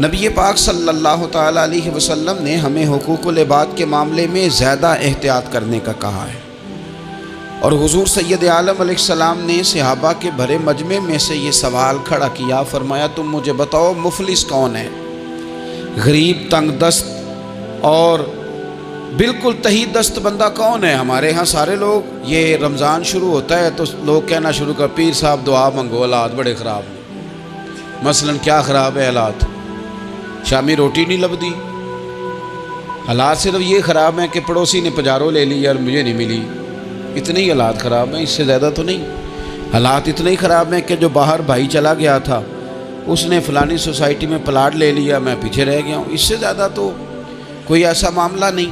نبی پاک صلی اللہ تعالیٰ علیہ وسلم نے ہمیں حقوق العباد کے معاملے میں زیادہ احتیاط کرنے کا کہا ہے، اور حضور سید عالم علیہ السلام نے صحابہ کے بھرے مجمع میں سے یہ سوال کھڑا کیا، فرمایا تم مجھے بتاؤ مفلس کون ہے؟ غریب، تنگ دست اور بالکل تہی دست بندہ کون ہے؟ ہمارے ہاں سارے لوگ یہ رمضان شروع ہوتا ہے تو لوگ کہنا شروع کر پیر صاحب دعا منگو، حالات بڑے خراب ہیں۔ مثلا کیا خراب ہے حالات؟ شامی روٹی نہیں لبدی، حالات صرف یہ خراب ہیں کہ پڑوسی نے پجارو لے لی اور مجھے نہیں ملی، اتنے ہی حالات خراب ہیں، اس سے زیادہ تو نہیں۔ حالات اتنے ہی خراب ہیں کہ جو باہر بھائی چلا گیا تھا اس نے فلانی سوسائٹی میں پلاٹ لے لیا، میں پیچھے رہ گیا ہوں، اس سے زیادہ تو کوئی ایسا معاملہ نہیں۔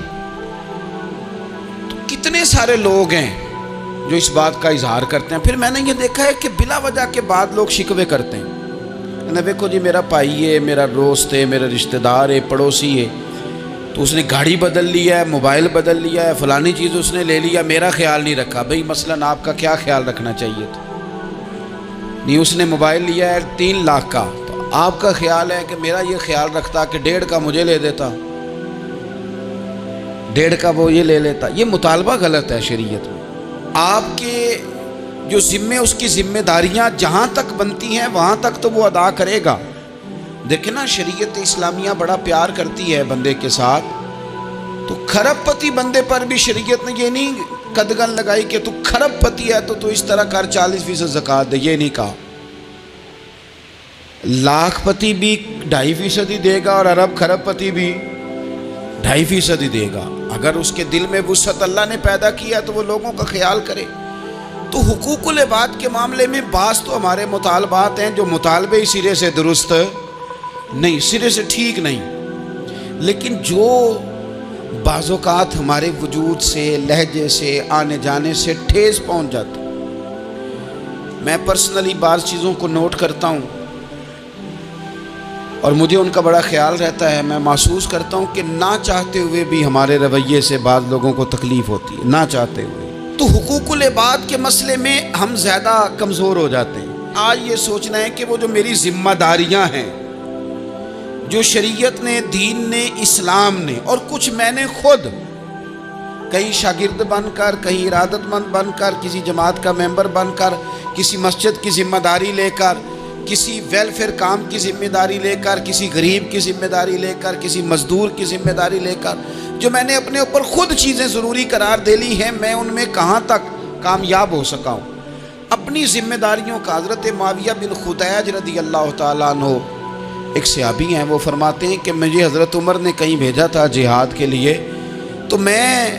تو کتنے سارے لوگ ہیں جو اس بات کا اظہار کرتے ہیں۔ پھر میں نے یہ دیکھا ہے کہ بلا وجہ کے بعد لوگ شکوے کرتے ہیں، دیکھو جی میرا بھائی ہے، میرا دوست ہے، میرا رشتہ دار ہے، پڑوسی ہے، تو اس نے گاڑی بدل لیا ہے، موبائل بدل لیا ہے، فلانی چیز اس نے لے لیا، میرا خیال نہیں رکھا۔ بھئی مثلا آپ کا کیا خیال رکھنا چاہیے تھا؟ نہیں، اس نے موبائل لیا ہے 3 لاکھ کا، تو آپ کا خیال ہے کہ میرا یہ خیال رکھتا کہ 1.5 کا مجھے لے دیتا، 1.5 کا وہ یہ لے لیتا۔ یہ مطالبہ غلط ہے شریعت میں۔ آپ کے جو ذمے، اس کی ذمہ داریاں جہاں تک بنتی ہیں وہاں تک تو وہ ادا کرے گا۔ دیکھیں نا، شریعت اسلامیہ بڑا پیار کرتی ہے بندے کے ساتھ، تو کھرب پتی بندے پر بھی شریعت نے یہ نہیں قدغن لگائی کہ تو کھرب پتی ہے تو اس طرح کر 40% زکوٰۃ دے، یہ نہیں کہا۔ لاکھ پتی بھی 2.5% ہی دے گا اور ارب کھرب پتی بھی 2.5% ہی دے گا۔ اگر اس کے دل میں وسعت اللہ نے پیدا کیا تو وہ لوگوں کا خیال کرے۔ تو حقوق العباد کے معاملے میں بعض تو ہمارے مطالبات ہیں جو مطالبے سرے سے درست نہیں، سرے سے ٹھیک نہیں، لیکن جو بعض اوقات ہمارے وجود سے، لہجے سے، آنے جانے سے ٹھیس پہنچ جاتی، میں پرسنلی بعض چیزوں کو نوٹ کرتا ہوں اور مجھے ان کا بڑا خیال رہتا ہے۔ میں محسوس کرتا ہوں کہ نہ چاہتے ہوئے بھی ہمارے رویے سے بعض لوگوں کو تکلیف ہوتی ہے، نہ چاہتے ہوئے۔ تو حقوق العباد کے مسئلے میں ہم زیادہ کمزور ہو جاتے ہیں۔ آج یہ سوچنا ہے کہ وہ جو میری ذمہ داریاں ہیں، جو شریعت نے، دین نے، اسلام نے، اور کچھ میں نے خود کہیں شاگرد بن کر، کہیں ارادت مند بن کر، کسی جماعت کا ممبر بن کر، کسی مسجد کی ذمہ داری لے کر، کسی ویلفیئر کام کی ذمہ داری لے کر، کسی غریب کی ذمہ داری لے کر، کسی مزدور کی ذمہ داری لے کر، جو میں نے اپنے اوپر خود چیزیں ضروری قرار دے لی ہیں، میں ان میں کہاں تک کامیاب ہو سکا ہوں۔ اپنی ذمہ داریوں کا حضرت معاویہ بن خدیج رضی اللہ تعالیٰ عنہ ایک صحابی ہیں، وہ فرماتے ہیں کہ مجھے حضرت عمر نے کہیں بھیجا تھا جہاد کے لیے، تو میں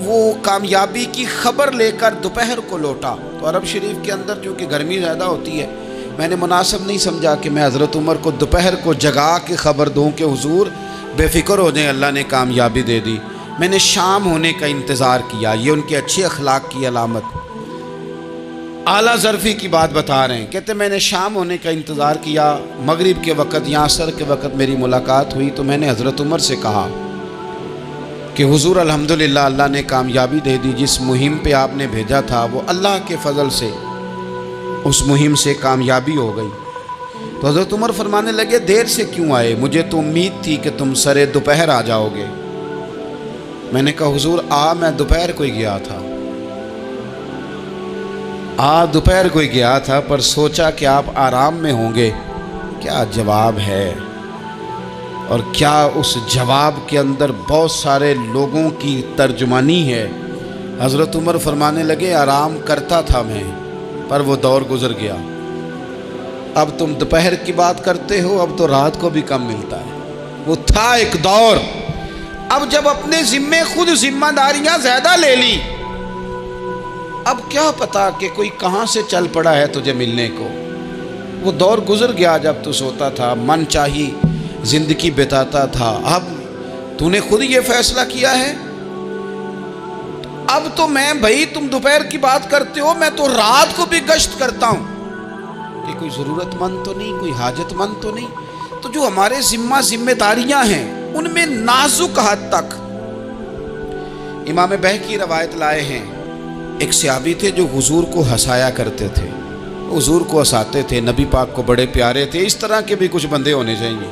وہ کامیابی کی خبر لے کر دوپہر کو لوٹا، تو عرب شریف کے اندر چونکہ گرمی زیادہ ہوتی ہے، میں نے مناسب نہیں سمجھا کہ میں حضرت عمر کو دوپہر کو جگا کے خبر دوں کہ حضور بے فکر ہو جائیں، اللہ نے کامیابی دے دی۔ میں نے شام ہونے کا انتظار کیا، یہ ان کے اچھے اخلاق کی علامت، اعلیٰ ظرفی کی بات بتا رہے ہیں۔ کہتے میں نے شام ہونے کا انتظار کیا، مغرب کے وقت یا عصر کے وقت میری ملاقات ہوئی، تو میں نے حضرت عمر سے کہا کہ حضور الحمدللہ اللہ نے کامیابی دے دی، جس مہم پہ آپ نے بھیجا تھا وہ اللہ کے فضل سے اس مہم سے کامیابی ہو گئی۔ تو حضرت عمر فرمانے لگے دیر سے کیوں آئے؟ مجھے تو امید تھی کہ تم سرے دوپہر آ جاؤ گے۔ میں نے کہا حضور میں دوپہر کو ہی گیا تھا، دوپہر کو ہی گیا تھا، پر سوچا کہ آپ آرام میں ہوں گے۔ کیا جواب ہے، اور کیا اس جواب کے اندر بہت سارے لوگوں کی ترجمانی ہے۔ حضرت عمر فرمانے لگے آرام کرتا تھا میں، پر وہ دور گزر گیا، اب تم دوپہر کی بات کرتے ہو، اب تو رات کو بھی کم ملتا ہے۔ وہ تھا ایک دور، اب جب اپنے ذمے خود ذمہ داریاں زیادہ لے لی، اب کیا پتا کہ کوئی کہاں سے چل پڑا ہے تجھے ملنے کو۔ وہ دور گزر گیا جب تو سوتا تھا، من چاہی زندگی بتاتا تھا، اب تو نے خود یہ فیصلہ کیا ہے، اب تو میں بھائی تم دوپہر کی بات کرتے ہو، میں تو رات کو بھی گشت کرتا ہوں۔ یہ کوئی ضرورت مند تو نہیں، کوئی حاجت مند تو نہیں۔ تو جو ہمارے ذمہ داریاں ہیں ان میں نازک حد تک، امام بہقی روایت لائے ہیں، ایک صحابی تھے جو حضور کو ہنسایا کرتے تھے، حضور کو ہنساتے تھے، نبی پاک کو بڑے پیارے تھے۔ اس طرح کے بھی کچھ بندے ہونے چاہیے،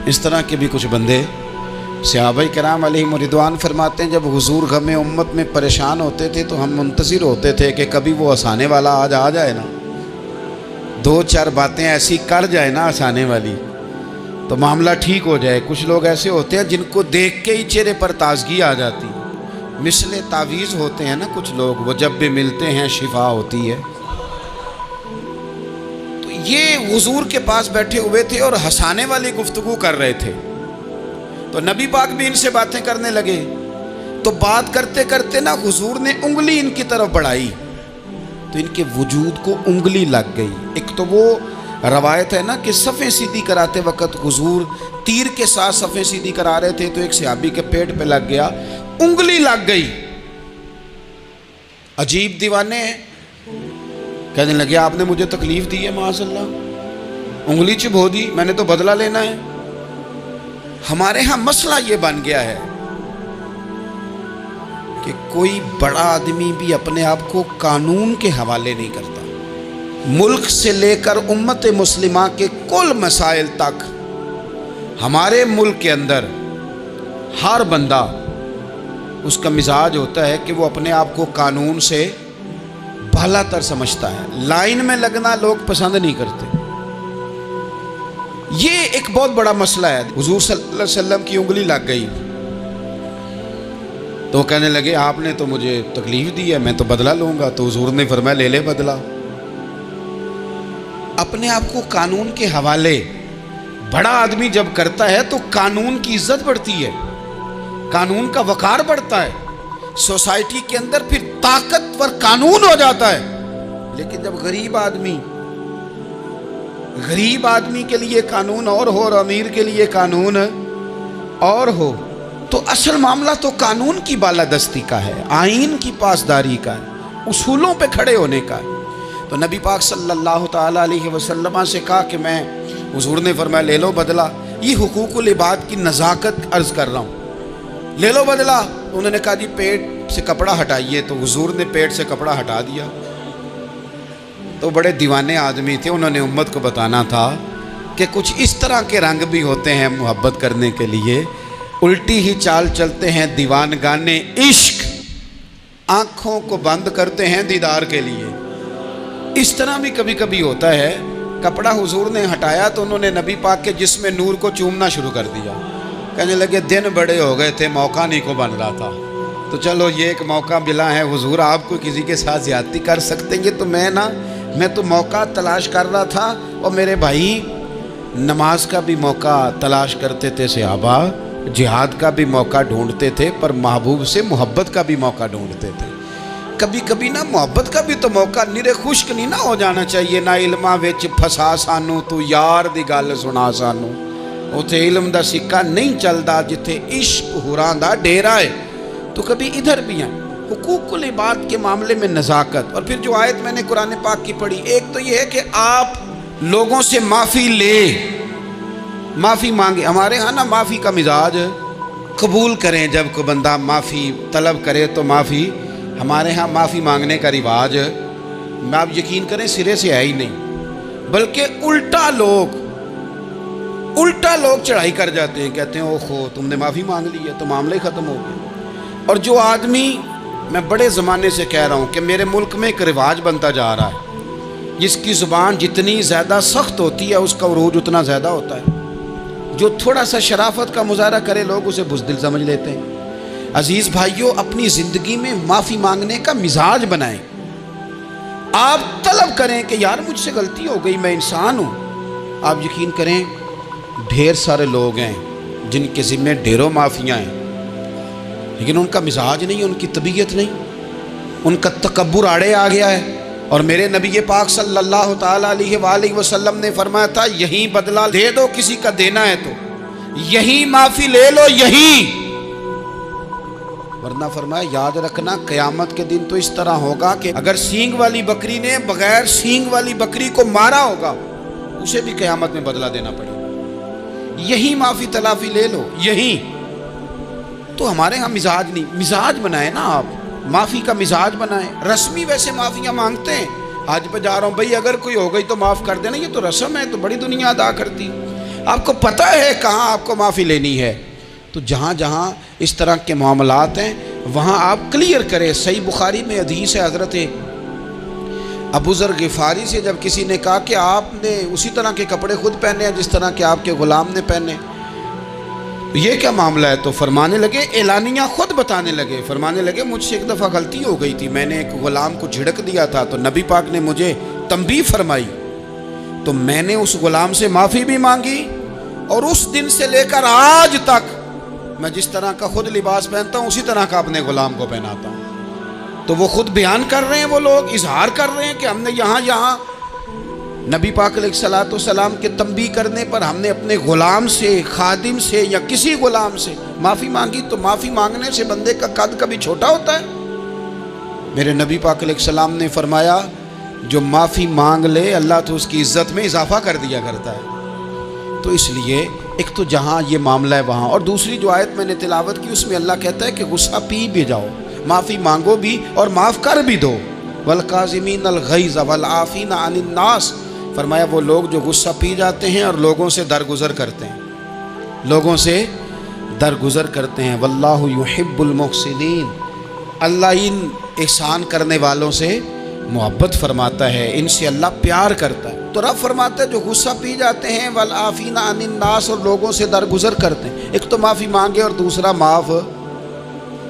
اس طرح کے بھی کچھ بندے صحابہ کرام علیہم رضوان فرماتے ہیں جب حضور غم امت میں پریشان ہوتے تھے تو ہم منتظر ہوتے تھے کہ کبھی وہ ہنسانے والا آج آ جائے نا، دو چار باتیں ایسی کر جائے نا ہنسانے والی تو معاملہ ٹھیک ہو جائے۔ کچھ لوگ ایسے ہوتے ہیں جن کو دیکھ کے ہی چہرے پر تازگی آ جاتی، مثل تعویذ ہوتے ہیں نا کچھ لوگ، وہ جب بھی ملتے ہیں شفا ہوتی ہے۔ تو یہ حضور کے پاس بیٹھے ہوئے تھے اور ہنسانے والی گفتگو کر رہے تھے، تو نبی پاک بھی ان سے باتیں کرنے لگے۔ تو بات کرتے کرتے نا حضور نے انگلی ان کی طرف بڑھائی تو ان کے وجود کو انگلی لگ گئی۔ ایک تو وہ روایت ہے نا کہ صفیں سیدھی کراتے وقت حضور تیر کے ساتھ صفیں سیدھی کرا رہے تھے تو ایک صحابی کے پیٹ پہ لگ گیا، انگلی لگ گئی۔ عجیب دیوانے ہیں، کہنے لگے آپ نے مجھے تکلیف دی ہے، معاذ اللہ انگلی چبھو دی، میں نے تو بدلہ لینا ہے۔ ہمارے ہاں مسئلہ یہ بن گیا ہے کہ کوئی بڑا آدمی بھی اپنے آپ کو قانون کے حوالے نہیں کرتا۔ ملک سے لے کر امت مسلمہ کے کل مسائل تک ہمارے ملک کے اندر ہر بندہ اس کا مزاج ہوتا ہے کہ وہ اپنے آپ کو قانون سے بالا تر سمجھتا ہے۔ لائن میں لگنا لوگ پسند نہیں کرتے۔ یہ ایک بہت بڑا مسئلہ ہے۔ حضور صلی اللہ علیہ وسلم کی انگلی لگ گئی تو کہنے لگے آپ نے تو مجھے تکلیف دی ہے، میں تو بدلہ لوں گا۔ تو حضور نے فرمایا لے لے بدلہ۔ اپنے آپ کو قانون کے حوالے بڑا آدمی جب کرتا ہے تو قانون کی عزت بڑھتی ہے، قانون کا وقار بڑھتا ہے، سوسائٹی کے اندر پھر طاقتور قانون ہو جاتا ہے۔ لیکن جب غریب آدمی کے لیے قانون اور ہو اور امیر کے لیے قانون اور ہو تو اصل معاملہ تو قانون کی بالادستی کا ہے، آئین کی پاسداری کا ہے، اصولوں پہ کھڑے ہونے کا ہے۔ تو نبی پاک صلی اللہ تعالیٰ علیہ وسلم سے کہا کہ میں، حضور نے فرمایا لے لو بدلہ۔ یہ حقوق العباد کی نزاکت عرض کر رہا ہوں، لے لو بدلہ۔ انہوں نے کہا جی پیٹ سے کپڑا ہٹائیے، تو حضور نے پیٹ سے کپڑا ہٹا دیا۔ تو بڑے دیوانے آدمی تھے، انہوں نے امت کو بتانا تھا کہ کچھ اس طرح کے رنگ بھی ہوتے ہیں محبت کرنے کے لیے، الٹی ہی چال چلتے ہیں دیوانگانے عشق، آنکھوں کو بند کرتے ہیں دیدار کے لیے۔ اس طرح بھی کبھی کبھی ہوتا ہے۔ کپڑا حضور نے ہٹایا تو انہوں نے نبی پاک کے جسم نور کو چومنا شروع کر دیا، کہنے لگے دن بڑے ہو گئے تھے، موقع نہیں کو بن رہا تھا، تو چلو یہ ایک موقع ملا ہے، حضور آپ کو کسی کے ساتھ زیادتی کر سکتے ہیں تو میں تو موقع تلاش کر رہا تھا۔ اور میرے بھائی نماز کا بھی موقع تلاش کرتے تھے صحابہ، جہاد کا بھی موقع ڈھونڈتے تھے، پر محبوب سے محبت کا بھی موقع ڈھونڈتے تھے۔ کبھی کبھی نا محبت کا بھی تو موقع نرے خشک نہیں نہ ہو جانا چاہیے۔ نہ علماں وچ پھسا سانو تو یار دی گل سنا سانو، اوتھے علم دا سکہ نہیں چلدا جتھے عشق ہوراں دا ڈیرا ہے۔ تو کبھی ادھر بھی ہیں حقوق العباد کے معاملے میں نزاکت۔ اور پھر جو آیت میں نے قرآن پاک کی پڑھی، ایک تو یہ ہے کہ آپ لوگوں سے معافی لے، معافی مانگے۔ ہمارے ہاں نا معافی کا مزاج قبول کریں، جب کوئی بندہ معافی طلب کرے تو معافی، ہمارے ہاں معافی مانگنے کا رواج میں آپ یقین کریں سرے سے ہے ہی نہیں، بلکہ الٹا لوگ چڑھائی کر جاتے ہیں، کہتے ہیں اوہو تم نے معافی مانگ لی ہے تو معاملہ ہی ختم ہو گیا۔ اور جو آدمی، میں بڑے زمانے سے کہہ رہا ہوں کہ میرے ملک میں ایک رواج بنتا جا رہا ہے، جس کی زبان جتنی زیادہ سخت ہوتی ہے اس کا عروج اتنا زیادہ ہوتا ہے۔ جو تھوڑا سا شرافت کا مظاہرہ کرے لوگ اسے بزدل سمجھ لیتے ہیں۔ عزیز بھائیوں، اپنی زندگی میں معافی مانگنے کا مزاج بنائیں۔ آپ طلب کریں کہ یار مجھ سے غلطی ہو گئی، میں انسان ہوں۔ آپ یقین کریں ڈھیر سارے لوگ ہیں جن کے ذمہ ڈھیروں معافیاں ہیں، لیکن ان کا مزاج نہیں، ان کی طبیعت نہیں، ان کا تکبر آڑے آ گیا ہے۔ اور میرے نبی پاک صلی اللہ تعالیٰ علیہ وآلہ وسلم نے فرمایا تھا یہیں بدلہ دے دو، کسی کا دینا ہے تو یہیں معافی لے لو، یہیں، ورنہ فرمایا یاد رکھنا قیامت کے دن تو اس طرح ہوگا کہ اگر سینگ والی بکری نے بغیر سینگ والی بکری کو مارا ہوگا اسے بھی قیامت میں بدلہ دینا پڑے گا۔ یہی معافی تلافی لے لو، یہی۔ تو ہمارے ہاں مزاج نہیں، مزاج بنائیں نا آپ، معافی کا مزاج بنائیں۔ رسمی ویسے معافیاں مانگتے ہیں، آج پہ جا رہا ہوں بھائی اگر کوئی ہو گئی تو معاف کر دینا، یہ تو رسم ہے، تو بڑی دنیا ادا کرتی، آپ کو پتہ ہے کہاں آپ کو معافی لینی ہے. تو جہاں جہاں اس طرح کے معاملات ہیں وہاں آپ کلیئر کریں. صحیح بخاری میں حدیث ہے حضرت ابو ذر غفاری سے، جب کسی نے کہا کہ آپ نے اسی طرح کے کپڑے خود پہنے ہیں جس طرح کہ آپ کے غلام نے پہنے، یہ کیا معاملہ ہے؟ تو فرمانے لگے، اعلانیہ خود بتانے لگے، فرمانے لگے مجھ سے ایک دفعہ غلطی ہو گئی تھی، میں نے ایک غلام کو جھڑک دیا تھا تو نبی پاک نے مجھے تنبیہ فرمائی، تو میں نے اس غلام سے معافی بھی مانگی، اور اس دن سے لے کر آج تک میں جس طرح کا خود لباس پہنتا ہوں اسی طرح کا اپنے غلام کو پہناتا ہوں. تو وہ خود بیان کر رہے ہیں، وہ لوگ اظہار کر رہے ہیں کہ ہم نے یہاں نبی پاک علیہ الصلوۃ والسلام کے تنبیہ کرنے پر ہم نے اپنے غلام سے، خادم سے یا کسی غلام سے معافی مانگی. تو معافی مانگنے سے بندے کا قد کبھی چھوٹا ہوتا ہے؟ میرے نبی پاک علیہ السلام نے فرمایا جو معافی مانگ لے اللہ تو اس کی عزت میں اضافہ کر دیا کرتا ہے. تو اس لیے ایک تو جہاں یہ معاملہ ہے وہاں، اور دوسری جو آیت میں نے تلاوت کی اس میں اللہ کہتا ہے کہ غصہ پی بھی جاؤ، معافی مانگو بھی اور معاف کر بھی دو. والکاظمین الغیظ والعافین عن الناس، فرمایا وہ لوگ جو غصہ پی جاتے ہیں اور لوگوں سے درگزر کرتے ہیں، لوگوں سے درگزر کرتے ہیں. واللہ یحب المحسنین، اللہ ان احسان کرنے والوں سے محبت فرماتا ہے، ان سے اللہ پیار کرتا ہے. تو رب فرماتا ہے جو غصہ پی جاتے ہیں والعافین عن الناس، اور لوگوں سے درگزر کرتے ہیں. ایک تو معافی مانگے اور دوسرا معاف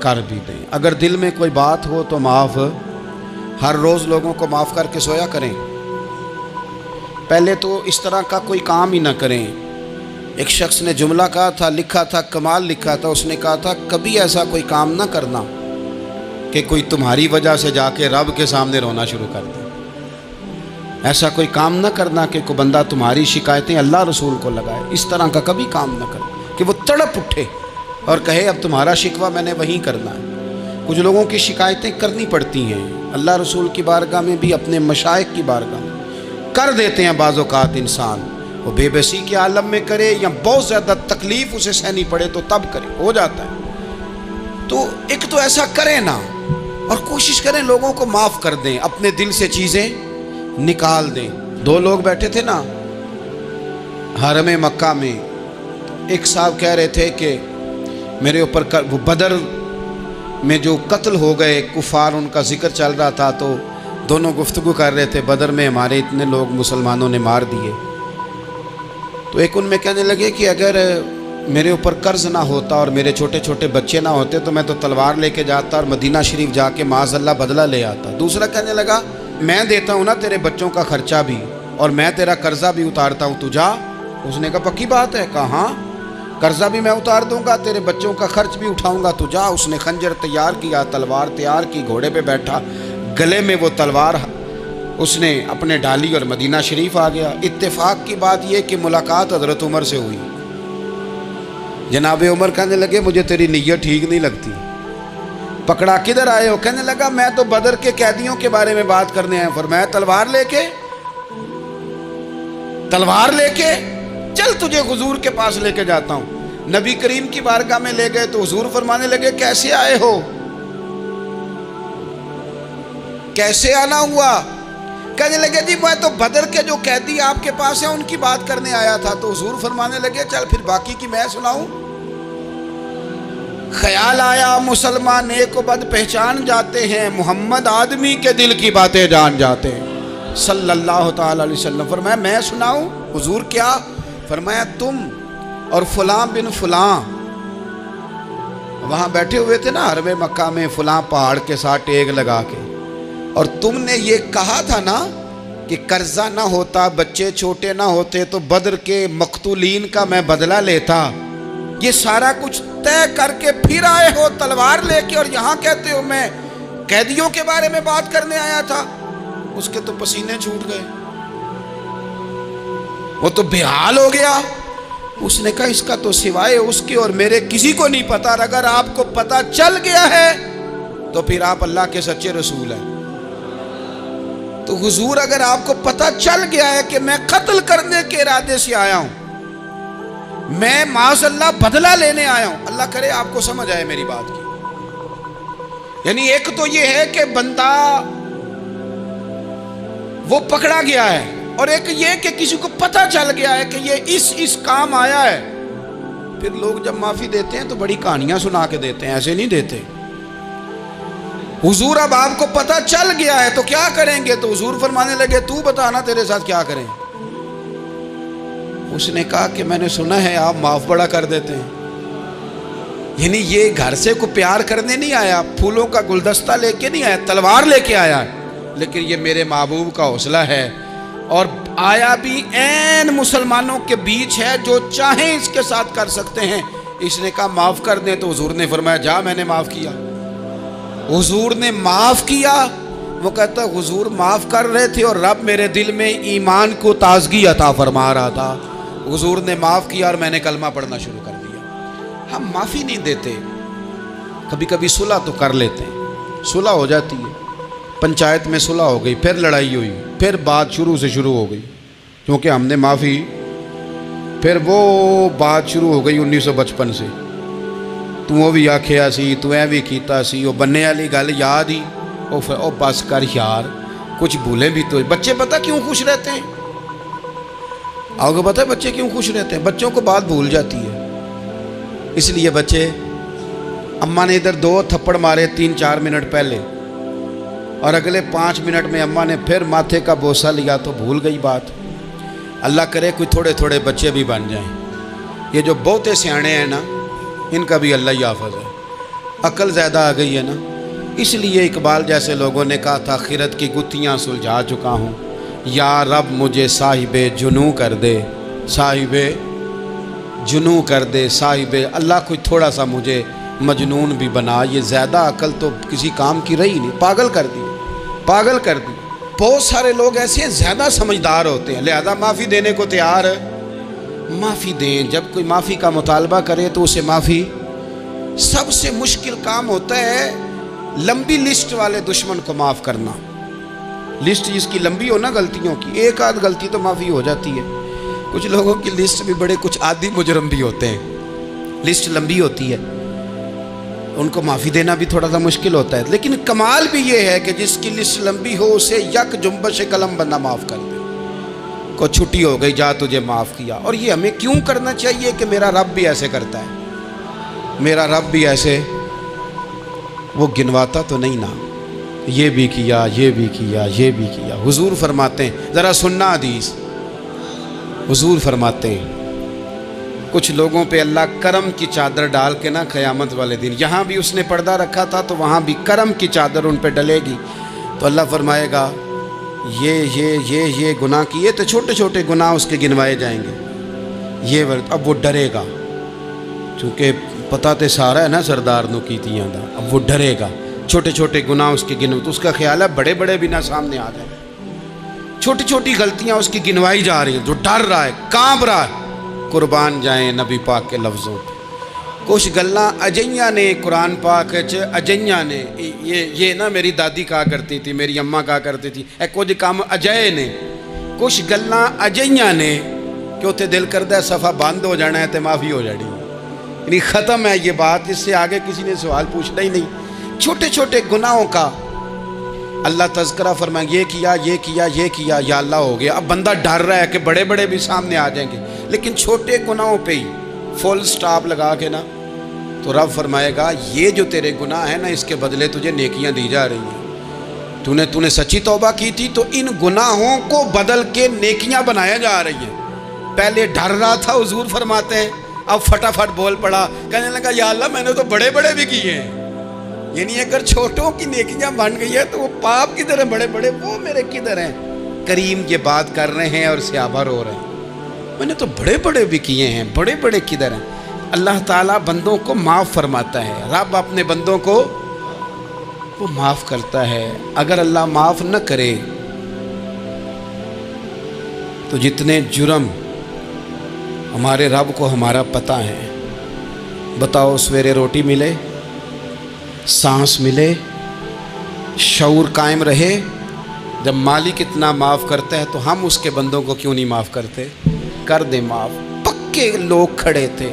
کر بھی دیں. اگر دل میں کوئی بات ہو تو معاف، ہر روز لوگوں کو معاف کر کے سویا کریں. پہلے تو اس طرح کا کوئی کام ہی نہ کریں. ایک شخص نے جملہ کہا تھا، لکھا تھا، کمال لکھا تھا، اس نے کہا تھا کبھی ایسا کوئی کام نہ کرنا کہ کوئی تمہاری وجہ سے جا کے رب کے سامنے رونا شروع کر دے. ایسا کوئی کام نہ کرنا کہ کوئی بندہ تمہاری شکایتیں اللہ رسول کو لگائے. اس طرح کا کبھی کام نہ کرنا کہ وہ تڑپ اٹھے اور کہے اب تمہارا شکوہ میں نے وہیں کرنا ہے. کچھ لوگوں کی شکایتیں کرنی پڑتی ہیں، اللہ رسول کی بارگاہ میں بھی، اپنے مشائخ کی بارگاہ میں کر دیتے ہیں. بعض اوقات انسان وہ بے بسی کے عالم میں کرے یا بہت زیادہ تکلیف اسے سہنی پڑے تو تب کرے، ہو جاتا ہے. تو ایک تو ایسا کریں نا، اور کوشش کریں لوگوں کو معاف کر دیں، اپنے دل سے چیزیں نکال دیں. دو لوگ بیٹھے تھے نا حرم مکہ میں، ایک صاحب کہہ رہے تھے کہ میرے اوپر وہ بدر میں جو قتل ہو گئے کفار، ان کا ذکر چل رہا تھا، تو دونوں گفتگو کر رہے تھے بدر میں ہمارے اتنے لوگ مسلمانوں نے مار دیے. تو ایک ان میں کہنے لگے کہ اگر میرے اوپر قرض نہ ہوتا اور میرے چھوٹے چھوٹے بچے نہ ہوتے تو میں تو تلوار لے کے جاتا اور مدینہ شریف جا کے معاذ اللہ بدلہ لے آتا. دوسرا کہنے لگا میں دیتا ہوں نا تیرے بچوں کا خرچہ بھی اور میں تیرا قرضہ بھی اتارتا ہوں، تو جا. اس نے کہا پکی بات ہے؟ کہا ہاں، قرضہ بھی میں اتار دوں گا، تیرے بچوں کا خرچ بھی اٹھاؤں گا، تو جا. اس نے خنجر تیار کیا، تلوار تیار کی، گھوڑے پہ بیٹھا، گلے میں وہ تلوار اس نے اپنے ڈالی اور مدینہ شریف آ گیا. اتفاق کی بات یہ کہ ملاقات حضرت عمر سے ہوئی. جناب عمر کہنے لگے مجھے تیری نیت ٹھیک نہیں لگتی. پکڑا کدھر آئے ہو؟ کہنے لگا میں تو بدر کے قیدیوں کے بارے میں بات کرنے آیا. فرمایا تلوار لے کے چل تجھے حضور کے پاس لے کے جاتا ہوں. نبی کریم کی بارگاہ میں لے گئے تو حضور فرمانے لگے کیسے آئے ہو؟ کیسے آنا ہوا؟ کہنے لگے جی میں تو بدر کے جو قیدی آپ کے پاس ہیں ان کی بات کرنے آیا تھا. تو حضور فرمانے لگے چل پھر باقی کی میں سناؤں. خیال آیا مسلمان نیک و بد پہچان جاتے ہیں، محمد آدمی کے دل کی باتیں جان جاتے ہیں صلی اللہ تعالی علیہ وسلم. فرمایا میں سناؤں؟ حضور کیا؟ فرمایا تم اور فلاں بن فلاں وہاں بیٹھے ہوئے تھے نا حرم مکہ میں فلاں پہاڑ کے ساتھ ٹیک لگا کے، اور تم نے یہ کہا تھا نا کہ قرضہ نہ ہوتا، بچے چھوٹے نہ ہوتے تو بدر کے مقتولین کا میں بدلہ لیتا. یہ سارا کچھ طے کر کے پھر آئے ہو تلوار لے کے، اور یہاں کہتے ہو میں قیدیوں کے بارے میں بات کرنے آیا تھا. اس کے تو پسینے چھوٹ گئے، وہ تو بے حال ہو گیا. اس نے کہا اس کا تو سوائے اس کے اور میرے کسی کو نہیں پتا، اور اگر آپ کو پتا چل گیا ہے تو پھر آپ اللہ کے سچے رسول ہیں. تو حضور اگر آپ کو پتا چل گیا ہے کہ میں قتل کرنے کے ارادے سے آیا ہوں، میں معاذ اللہ بدلہ لینے آیا ہوں، اللہ کرے آپ کو سمجھ آئے میری بات کی. یعنی ایک تو یہ ہے کہ بندہ وہ پکڑا گیا ہے اور ایک یہ کہ کسی کو پتہ چل گیا ہے کہ یہ اس کام آیا ہے، پھر لوگ جب معافی دیتے ہیں تو بڑی کہانیاں سنا کے دیتے ہیں، ایسے نہیں دیتے۔ حضور اب آپ کو پتہ چل گیا ہے تو کیا کریں گے؟ تو حضور فرمانے لگے تو بتانا تیرے ساتھ کیا کریں؟ اس نے کہا کہ میں نے سنا ہے آپ معاف بڑا کر دیتے ہیں، یعنی یہ گھر سے کو پیار کرنے نہیں آیا، پھولوں کا گلدستہ لے کے نہیں آیا، تلوار لے کے آیا ہے، لیکن یہ میرے محبوب کا حوصلہ ہے، اور آیا بھی عین مسلمانوں کے بیچ ہے، جو چاہیں اس کے ساتھ کر سکتے ہیں۔ اس نے کہا معاف کر دیں، تو حضور نے فرمایا جا میں نے معاف کیا۔ حضور نے معاف کیا۔ وہ کہتا حضور معاف کر رہے تھے اور رب میرے دل میں ایمان کو تازگی عطا فرما رہا تھا، حضور نے معاف کیا اور میں نے کلمہ پڑھنا شروع کر دیا۔ ہم معافی نہیں دیتے، کبھی کبھی صلح تو کر لیتے ہیں، صلح ہو جاتی ہے، پنچایت میں صلح ہو گئی، پھر لڑائی ہوئی، پھر بات شروع سے شروع ہو گئی، کیونکہ ہم نے معافی، پھر وہ بات شروع ہو گئی 1955 سے، تو وہ بھی آکھیا سی، تو اے بھی کیتا سی، وہ بننے والی گل یاد ہی، او بس کر یار، کچھ بھولیں بھی تو۔ بچے پتہ کیوں خوش رہتے ہیں؟ آپ کو پتہ ہے بچے کیوں خوش رہتے ہیں؟ بچوں کو بات بھول جاتی ہے، اس لیے بچے، اماں نے ادھر 2 تھپڑ مارے 3-4 منٹ پہلے، اور اگلے 5 منٹ میں اماں نے پھر ماتھے کا بوسہ لیا تو بھول گئی بات۔ اللہ کرے کوئی تھوڑے تھوڑے بچے بھی بن جائیں، یہ جو بہتے سیانے ہیں نا، ان کا بھی اللہ ہی حافظ ہے، عقل زیادہ آ گئی ہے نا۔ اس لیے اقبال جیسے لوگوں نے کہا تھا خرد کی گتھیاں سلجھا چکا ہوں، یا رب مجھے صاحب جنوں کر دے، صاحب جنوں کر دے، صاحب اللہ کوئی تھوڑا سا مجھے مجنون بھی بنا۔ یہ زیادہ عقل تو کسی کام کی رہی نہیں، پاگل کر دی، پاگل کر دی۔ بہت سارے لوگ ایسے ہیں زیادہ سمجھدار ہوتے ہیں، لہذا معافی دینے کو تیار، معافی دیں۔ جب کوئی معافی کا مطالبہ کرے تو اسے معافی، سب سے مشکل کام ہوتا ہے لمبی لسٹ والے دشمن کو معاف کرنا۔ لسٹ جس کی لمبی ہو نا غلطیوں کی، ایک آدھ غلطی تو معافی ہو جاتی ہے، کچھ لوگوں کی لسٹ بھی بڑے، کچھ عادی مجرم بھی ہوتے ہیں، لسٹ لمبی ہوتی ہے، ان کو معافی دینا بھی تھوڑا سا مشکل ہوتا ہے۔ لیکن کمال بھی یہ ہے کہ جس کی لسٹ لمبی ہو اسے یک جنبش قلم بندہ معاف کر دے، کو چھٹی ہو گئی، جا تجھے معاف کیا۔ اور یہ ہمیں کیوں کرنا چاہیے کہ میرا رب بھی ایسے کرتا ہے، میرا رب بھی ایسے، وہ گنواتا تو نہیں نا، یہ بھی کیا، یہ بھی کیا، یہ بھی کیا۔ حضور فرماتے ہیں، ذرا سننا حدیث، حضور فرماتے ہیں کچھ لوگوں پہ اللہ کرم کی چادر ڈال کے نا قیامت والے دن، یہاں بھی اس نے پردہ رکھا تھا تو وہاں بھی کرم کی چادر ان پہ ڈلے گی، تو اللہ فرمائے گا یہ گناہ کیے تو چھوٹے چھوٹے گناہ اس کے گنوائے جائیں گے، یہ اب وہ ڈرے گا، چونکہ پتہ تے سارا ہے نا سردار نو کیتیاں دا، اب وہ ڈرے گا، چھوٹے چھوٹے گناہ اس کے گنو، تو اس کا خیال ہے بڑے بڑے بھی نہ سامنے آ جائیں، چھوٹی چھوٹی غلطیاں اس کی گنوائی جا رہی ہیں، جو ڈر رہا ہے، کانپ رہا ہے۔ قربان جائیں نبی پاک کے لفظوں پہ، کچھ گلاں اجیاں نے قرآن پاک اجیاں نے، یہ نا میری دادی کہا کرتی تھی، میری اماں کہا کرتی تھی، اے کچھ کام اجے نے، کچھ گلاں اجیاں نے کہ اتنے دل کردہ صفحہ بند ہو جانا ہے تو معافی ہو جانی، یعنی ختم ہے یہ بات، اس سے آگے کسی نے سوال پوچھنا ہی نہیں۔ چھوٹے چھوٹے گناہوں کا اللہ تذکرہ فرمائیں، یہ کیا، یہ کیا، یہ کیا، یا اللہ ہو گیا۔ اب بندہ ڈر رہا ہے کہ بڑے بڑے بھی سامنے آ جائیں گے، لیکن چھوٹے گناہوں پہ ہی فل سٹاپ لگا کے نا، تو رب فرمائے گا یہ جو تیرے گناہ ہیں نا، اس کے بدلے تجھے نیکیاں دی جا رہی ہیں، تو نے سچی توبہ کی تھی تو ان گناہوں کو بدل کے نیکیاں بنایا جا رہی ہیں۔ پہلے ڈر رہا تھا، حضور فرماتے ہیں، اب فٹافٹ بول پڑا، کہنے لگا یا اللہ میں نے تو بڑے بڑے بھی کیے ہیں، یعنی اگر چھوٹوں کی نیکیاں بن گئی ہے تو وہ پاپ کدھر ہیں، بڑے بڑے وہ میرے کدھر ہیں؟ کریم یہ بات کر رہے ہیں اور صحابہ رو رہے ہیں، میں نے تو بڑے بڑے بھی کیے ہیں، بڑے بڑے کدھر ہیں؟ اللہ تعالیٰ بندوں کو معاف فرماتا ہے، رب اپنے بندوں کو وہ معاف کرتا ہے۔ اگر اللہ معاف نہ کرے تو جتنے جرم ہمارے رب کو ہمارا پتہ ہے، بتاؤ سویرے روٹی ملے، سانس ملے، شعور قائم رہے، جب مالک اتنا معاف کرتا ہے تو ہم اس کے بندوں کو کیوں نہیں معاف کرتے؟ کر دیں معاف۔ پکے لوگ کھڑے تھے،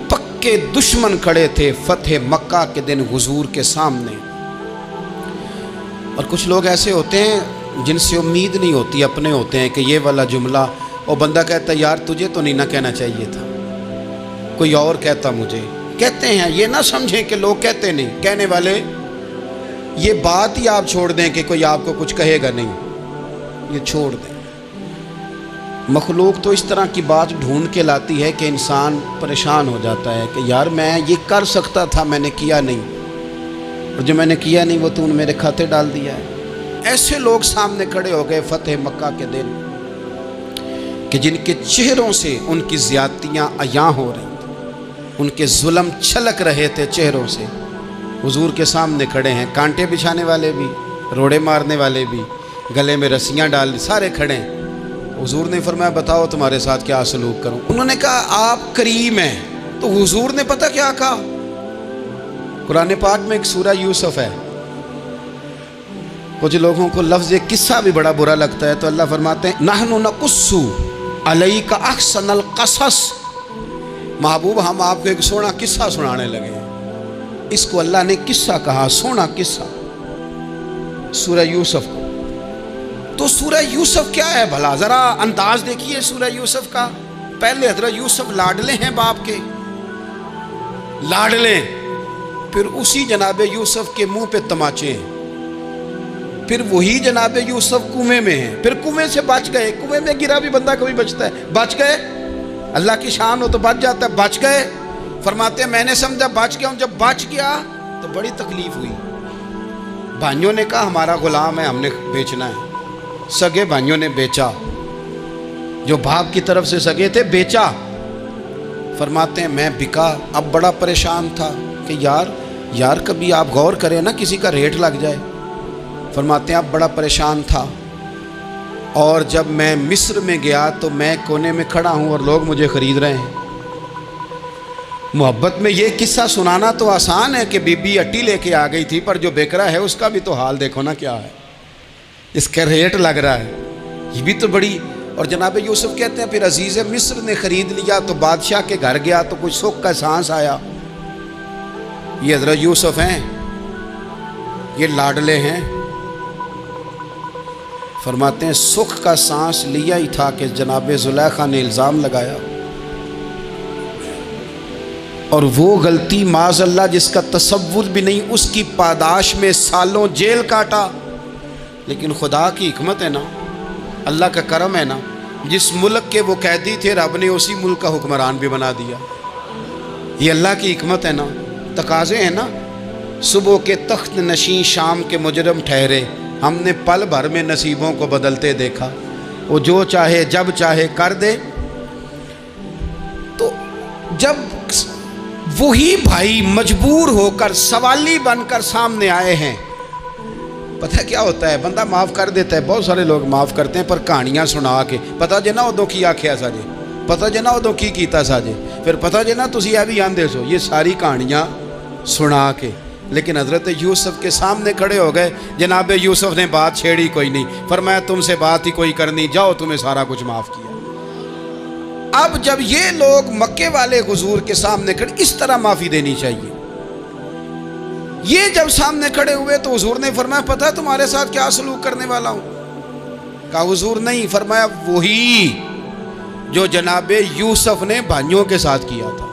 پکے دشمن کھڑے تھے فتح مکہ کے دن حضور کے سامنے، اور کچھ لوگ ایسے ہوتے ہیں جن سے امید نہیں ہوتی، اپنے ہوتے ہیں کہ یہ والا جملہ، اور بندہ کہتا ہے یار تجھے تو نہیں نہ کہنا چاہیے تھا، کوئی اور کہتا مجھے. کہتے ہیں، یہ نہ سمجھیں کہ لوگ کہتے نہیں، کہنے والے. یہ بات ہی آپ چھوڑ دیں کہ کوئی آپ کو کچھ کہے گا نہیں، یہ چھوڑ دیں. مخلوق تو اس طرح کی بات ڈھونڈ کے لاتی ہے کہ انسان پریشان ہو جاتا ہے کہ یار میں یہ کر سکتا تھا، میں نے کیا نہیں، اور جو میں نے کیا نہیں وہ تو نے میرے کھاتے ڈال دیا ہے. ایسے لوگ سامنے کھڑے ہو گئے فتح مکہ کے دن کہ جن کے چہروں سے ان کی زیادتیاں عیاں ہو رہی تھیں، ان کے ظلم چھلک رہے تھے چہروں سے. حضور کے سامنے کھڑے ہیں، کانٹے بچھانے والے بھی، روڑے مارنے والے بھی، گلے میں رسیاں ڈال، سارے کھڑے ہیں. حضور نے فرمایا بتاؤ تمہارے ساتھ کیا سلوک کروں. انہوں نے کہا آپ کریم ہیں. تو حضور نے پتہ کیا کہا؟ قرآن پاک میں ایک سورہ یوسف ہے. کچھ لوگوں کو لفظ قصہ بھی بڑا برا لگتا ہے، تو اللہ فرماتے ہیں نحن نقص علیک احسن القصص. محبوب ہم آپ کو ایک سونا قصہ سنانے لگے ہیں. اس کو اللہ نے قصہ کہا، سونا قصہ، سورہ یوسف کو. تو سورہ یوسف کیا ہے بھلا؟ ذرا انداز دیکھیے سورہ یوسف کا. پہلے حضرت یوسف لاڈلے ہیں باپ کے، لاڈلے. پھر اسی جناب یوسف کے منہ پہ تماچے ہیں. پھر وہی جناب یوسف کنویں میں ہیں. پھر کنویں سے بچ گئے. کنویں میں گرا بھی بندہ کبھی بچتا ہے؟ بچ گئے. اللہ کی شان ہو تو بچ جاتا ہے. بچ گئے. فرماتے ہیں میں نے سمجھا بچ گیا ہوں. جب بچ گیا تو بڑی تکلیف ہوئی. بھائیوں نے کہا ہمارا غلام ہے، ہم نے بیچنا ہے. سگے بھائیوں نے بیچا، جو باپ کی طرف سے سگے تھے بیچا. فرماتے ہیں میں بکا. اب بڑا پریشان تھا کہ یار کبھی آپ غور کریں نا، کسی کا ریٹ لگ جائے. فرماتے ہیں اب بڑا پریشان تھا، اور جب میں مصر میں گیا تو میں کونے میں کھڑا ہوں اور لوگ مجھے خرید رہے ہیں. محبت میں یہ قصہ سنانا تو آسان ہے کہ بی بی اٹی لے کے آ گئی تھی، پر جو بیکرا ہے اس کا بھی تو حال دیکھو نا کیا ہے، اس کا ریٹ لگ رہا ہے. یہ بھی تو بڑی. اور جناب یوسف کہتے ہیں پھر عزیز مصر نے خرید لیا تو بادشاہ کے گھر گیا تو کچھ سکھ کا سانس آیا. یہ حضرت یوسف ہیں، یہ لاڈلے ہیں. فرماتے ہیں سکھ کا سانس لیا ہی تھا کہ جناب زلیخا نے الزام لگایا. اور وہ غلطی معاذ اللہ جس کا تصور بھی نہیں، اس کی پاداش میں سالوں جیل کاٹا. لیکن خدا کی حکمت ہے نا، اللہ کا کرم ہے نا، جس ملک کے وہ قیدی تھے رب نے اسی ملک کا حکمران بھی بنا دیا. یہ اللہ کی حکمت ہے نا، تقاضے ہیں نا. صبح کے تخت نشین شام کے مجرم ٹھہرے، ہم نے پل بھر میں نصیبوں کو بدلتے دیکھا. وہ جو چاہے جب چاہے کر دے. تو جب وہی بھائی مجبور ہو کر سوالی بن کر سامنے آئے ہیں، پتہ کیا ہوتا ہے؟ بندہ معاف کر دیتا ہے. بہت سارے لوگ معاف کرتے ہیں، پر کہانیاں سنا کے پتہ جنا ادوں کی آکھیا ساجے، پتہ جنا ادوں کی کیتا ساجے، پھر پتہ جنا تسی اے بھی آندے سو. یہ ساری کہانیاں سنا کے. لیکن حضرت یوسف کے سامنے کھڑے ہو گئے. جناب یوسف نے بات چھیڑی کوئی نہیں، فرمایا تم سے بات ہی کوئی کرنی، جاؤ تمہیں سارا کچھ معاف کیا. اب جب یہ لوگ مکے والے حضور کے سامنے کھڑے، اس طرح معافی دینی چاہیے. یہ جب سامنے کھڑے ہوئے تو حضور نے فرمایا پتہ ہے تمہارے ساتھ کیا سلوک کرنے والا ہوں؟ کہا حضور نہیں. فرمایا وہی جو جناب یوسف نے بھائیوں کے ساتھ کیا تھا.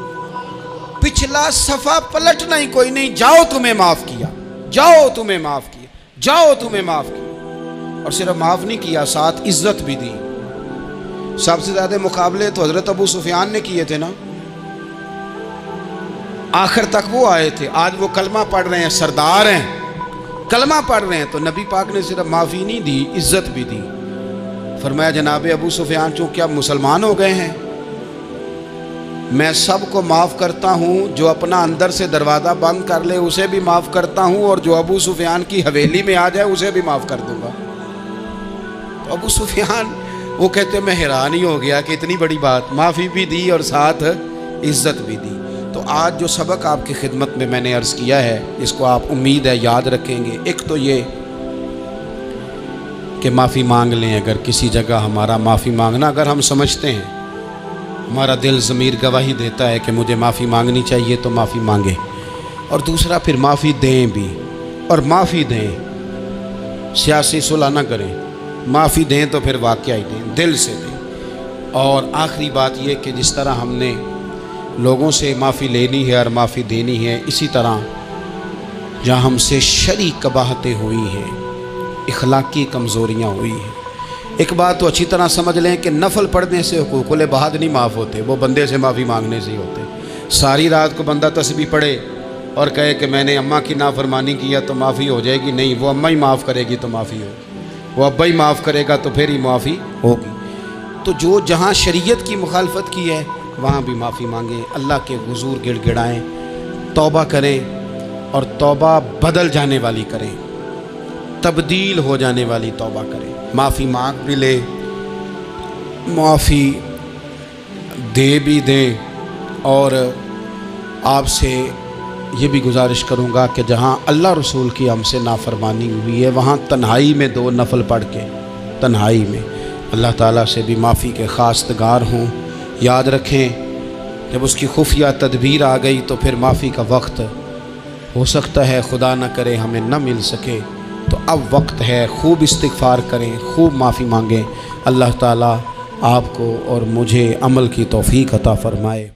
پچھلا صفحہ پلٹنا ہی کوئی نہیں. جاؤ تمہیں معاف کیا، جاؤ تمہیں معاف کیا، جاؤ تمہیں معاف کیا. اور صرف معاف نہیں کیا، ساتھ عزت بھی دی. سب سے زیادہ مقابلے تو حضرت ابو سفیان نے کیے تھے نا، آخر تک وہ آئے تھے. آج وہ کلمہ پڑھ رہے ہیں، سردار ہیں، کلمہ پڑھ رہے ہیں. تو نبی پاک نے صرف معافی نہیں دی، عزت بھی دی. فرمایا جناب ابو سفیان چونکہ اب مسلمان ہو گئے ہیں، میں سب کو معاف کرتا ہوں. جو اپنا اندر سے دروازہ بند کر لے اسے بھی معاف کرتا ہوں، اور جو ابو سفیان کی حویلی میں آ جائے اسے بھی معاف کر دوں گا. تو ابو سفیان وہ کہتے میں حیران ہی ہو گیا کہ اتنی بڑی بات، معافی بھی دی اور ساتھ عزت بھی دی. تو آج جو سبق آپ کی خدمت میں میں نے عرض کیا ہے، اس کو آپ امید ہے یاد رکھیں گے. ایک تو یہ کہ معافی مانگ لیں. اگر کسی جگہ ہمارا معافی مانگنا اگر ہم سمجھتے ہیں، ہمارا دل ضمیر گواہی دیتا ہے کہ مجھے معافی مانگنی چاہیے، تو معافی مانگیں. اور دوسرا پھر معافی دیں بھی، اور معافی دیں، سیاسی صلح نہ کریں. معافی دیں تو پھر واقعہ ہی دیں، دل سے دیں۔ اور آخری بات یہ کہ جس طرح ہم نے لوگوں سے معافی لینی ہے اور معافی دینی ہے، اسی طرح جہاں ہم سے شرعی قباحتیں ہوئی ہیں، اخلاقی کمزوریاں ہوئی ہیں، ایک بات تو اچھی طرح سمجھ لیں کہ نفل پڑھنے سے حقوق العباد نہیں معاف ہوتے، وہ بندے سے معافی مانگنے سے ہی ہوتے۔ ساری رات کو بندہ تسبیح پڑھے اور کہے کہ میں نے اماں کی نافرمانی کیا تو معافی ہو جائے گی، نہیں، وہ اماں ہی معاف کرے گی تو معافی ہوگی، وہ ابا ہی معاف کرے گا تو پھر ہی معافی ہوگی۔ تو جو جہاں شریعت کی مخالفت کی ہے وہاں بھی معافی مانگیں، اللہ کے حضور گڑ گڑائیں، توبہ کریں، اور توبہ بدل جانے والی کریں، تبدیل ہو جانے والی توبہ کریں۔ معافی مانگ بھی لیں، معافی دے بھی دیں، اور آپ سے یہ بھی گزارش کروں گا کہ جہاں اللہ رسول کی ہم سے نافرمانی ہوئی ہے وہاں تنہائی میں 2 نفل پڑھ کے تنہائی میں اللہ تعالیٰ سے بھی معافی کے خواستگار ہوں۔ یاد رکھیں جب اس کی خفیہ تدبیر آ گئی تو پھر معافی کا وقت ہو سکتا ہے خدا نہ کرے ہمیں نہ مل سکے، تو اب وقت ہے، خوب استغفار کریں، خوب معافی مانگیں۔ اللہ تعالیٰ آپ کو اور مجھے عمل کی توفیق عطا فرمائے۔